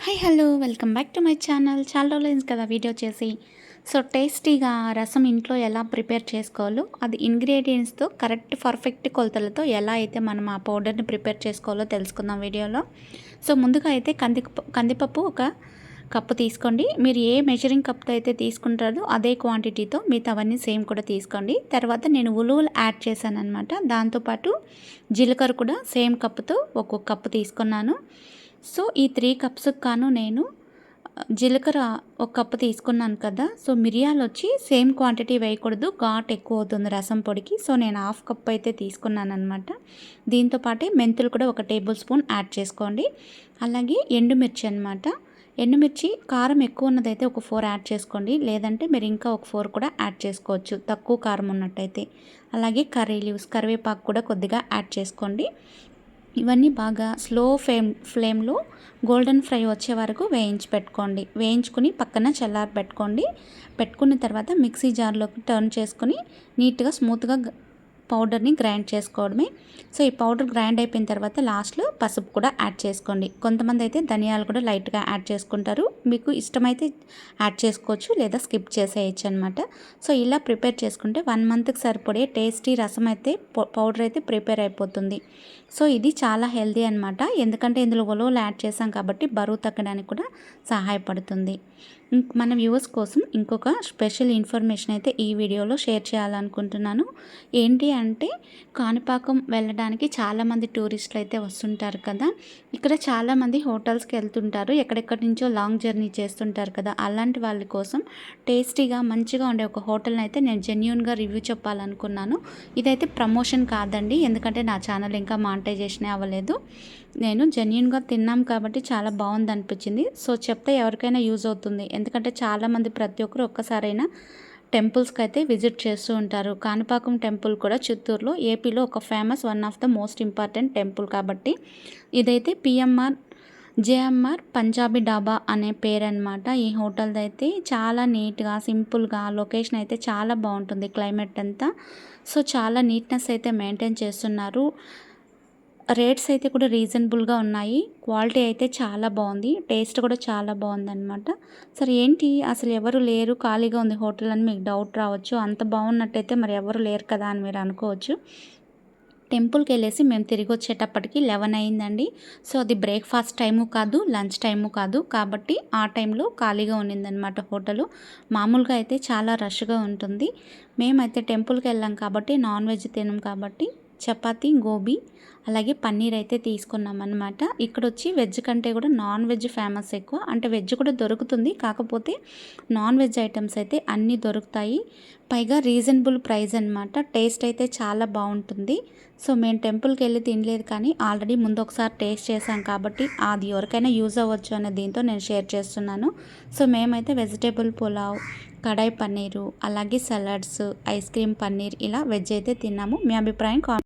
Hi hello welcome back to my channel. చాలా రోజులైంది కదా వీడియో చేసి. సో టేస్టీగా రసం ఇంట్లో ఎలా ప్రిపేర్ చేసుకోవాలో, అది ఇంగ్రీడియంట్స్తో కరెక్ట్ పర్ఫెక్ట్ కొలతలతో ఎలా అయితే మనం ఆ పౌడర్ని ప్రిపేర్ చేసుకోవాలో తెలుసుకుందాం వీడియోలో. సో ముందుగా అయితే కందిపప్పు ఒక కప్పు తీసుకోండి. మీరు ఏ మెజరింగ్ కప్తో అయితే తీసుకుంటారో అదే క్వాంటిటీతో మిగతావన్నీ సేమ్ కూడా తీసుకోండి. తర్వాత నేను ఉలువలు యాడ్ చేశాను అనమాట. దాంతోపాటు జీలకర్ర కూడా సేమ్ కప్పుతో ఒక్కొక్క కప్పు తీసుకున్నాను. సో ఈ 3 కప్స్కి కాను నేను జీలకర్ర ఒక కప్పు తీసుకున్నాను కదా. సో మిరియాలు వచ్చి సేమ్ క్వాంటిటీ వేయకూడదు, ఘాట్ ఎక్కువ అవుతుంది రసం పొడికి. సో నేను హాఫ్ కప్ అయితే తీసుకున్నాను అనమాట. దీంతోపాటే మెంతులు కూడా ఒక టేబుల్ స్పూన్ యాడ్ చేసుకోండి. అలాగే ఎండుమిర్చి అనమాట. ఎండుమిర్చి కారం ఎక్కువ ఉన్నదైతే ఒక 4 యాడ్ చేసుకోండి, లేదంటే మీరు ఇంకా ఒక 4 కూడా యాడ్ చేసుకోవచ్చు తక్కువ కారం ఉన్నట్టయితే. అలాగే కర్రీ లీవ్స్, కరివేపాకు కూడా కొద్దిగా యాడ్ చేసుకోండి. ఇవన్నీ బాగా స్లో ఫ్లేమ్లో గోల్డెన్ ఫ్రై వచ్చే వరకు పెట్టుకోండి. వేయించుకుని పక్కన పెట్టుకున్న తర్వాత మిక్సీ జార్లోకి టర్న్ చేసుకుని నీట్గా స్మూత్గా పౌడర్ని గ్రైండ్ చేసుకోవడమే. సో ఈ పౌడర్ గ్రైండ్ అయిపోయిన తర్వాత లాస్ట్లో పసుపు కూడా యాడ్ చేసుకోండి. కొంతమంది అయితే ధనియాలు కూడా లైట్గా యాడ్ చేసుకుంటారు. మీకు ఇష్టమైతే యాడ్ చేసుకోవచ్చు, లేదా స్కిప్ చేసేయచ్చు అనమాట. సో ఇలా ప్రిపేర్ చేసుకుంటే 1 మంత్కి సరిపడే టేస్టీ రసం అయితే పౌడర్ అయితే ప్రిపేర్ అయిపోతుంది. సో ఇది చాలా హెల్దీ అనమాట, ఎందుకంటే ఇందులో ఉలవలు యాడ్ చేసాం కాబట్టి బరువు తగ్గడానికి కూడా సహాయపడుతుంది. మన వ్యూవర్స్ కోసం ఇంకొక స్పెషల్ ఇన్ఫర్మేషన్ అయితే ఈ వీడియోలో షేర్ చేయాలనుకుంటున్నాను. ఏంటి అంటే, కాణిపాకం వెళ్ళడానికి చాలామంది టూరిస్టులు అయితే వస్తుంటారు కదా. ఇక్కడ చాలామంది హోటల్స్కి వెళ్తుంటారు, ఎక్కడెక్కడి నుంచో లాంగ్ జర్నీ చేస్తుంటారు కదా. అలాంటి వాళ్ళ కోసం టేస్టీగా మంచిగా ఉండే ఒక హోటల్ని అయితే నేను జెన్యూన్గా రివ్యూ చెప్పాలనుకున్నాను. ఇదైతే ప్రమోషన్ కాదండి, ఎందుకంటే నా ఛానల్ ఇంకా మానిటైజేషన్ అవ్వలేదు. నేను జెన్యూన్గా తిన్నాం కాబట్టి చాలా బాగుంది అనిపించింది. సో చెప్తే ఎవరికైనా యూజ్ అవుతుంది, ఎందుకంటే చాలామంది ప్రతి ఒక్కరు ఒక్కసారైనా టెంపుల్స్కి అయితే విజిట్ చేస్తూ ఉంటారు. కాణిపాకం టెంపుల్ కూడా చిత్తూరులో, ఏపీలో ఒక famous one of the most important temple కాబట్టి. ఇదైతే జేఎంఆర్ పంజాబీ డాబా అనే పేరు అనమాట. ఈ హోటల్ది అయితే చాలా నీట్గా సింపుల్గా, లొకేషన్ అయితే చాలా బాగుంటుంది, క్లైమేట్ అంతా. సో చాలా నీట్నెస్ అయితే మెయింటైన్ చేస్తున్నారు. రేట్స్ అయితే కూడా రీజనబుల్గా ఉన్నాయి. క్వాలిటీ అయితే చాలా బాగుంది, టేస్ట్ కూడా చాలా బాగుందన్నమాట. సరే ఏంటి అసలు ఎవరు లేరు, ఖాళీగా ఉంది హోటల్ అని మీకు డౌట్ రావచ్చు. అంత బాగున్నట్టయితే మరి ఎవరు లేరు కదా అని మీరు అనుకోవచ్చు. టెంపుల్కి వెళ్ళేసి మేము తిరిగి వచ్చేటప్పటికి 11 అయిందండి. సో అది బ్రేక్ఫాస్ట్ టైము కాదు, లంచ్ టైము కాదు, కాబట్టి ఆ టైంలో ఖాళీగా ఉన్నిందనమాట హోటలు. మామూలుగా అయితే చాలా రష్గా ఉంటుంది. మేమైతే టెంపుల్కి వెళ్ళాం కాబట్టి నాన్ వెజ్ తినం కాబట్టి చపాతీ, గోబీ అలాగే పన్నీర్ అయితే తీసుకున్నాం అనమాట. ఇక్కడ వచ్చి వెజ్ కంటే కూడా నాన్ వెజ్ ఫేమస్ ఎక్కువ. అంటే వెజ్ కూడా దొరుకుతుంది, కాకపోతే నాన్ వెజ్ ఐటమ్స్ అయితే అన్నీ దొరుకుతాయి. పైగా రీజనబుల్ ప్రైస్ అనమాట. టేస్ట్ అయితే చాలా బాగుంటుంది. సో మేము టెంపుల్కి వెళ్ళి తినలేదు, కానీ ఆల్రెడీ ముందు ఒకసారి టేస్ట్ చేసాం కాబట్టి అది ఎవరికైనా యూజ్ అవ్వచ్చు అనే దీంతో నేను షేర్ చేస్తున్నాను. సో మేమైతే వెజిటేబుల్ పులావ్, కడాయి పన్నీరు, అలాగే సలాడ్స్, ఐస్ క్రీమ్, పన్నీర్ ఇలా వెజ్ అయితే తిన్నాము. మీ అభిప్రాయం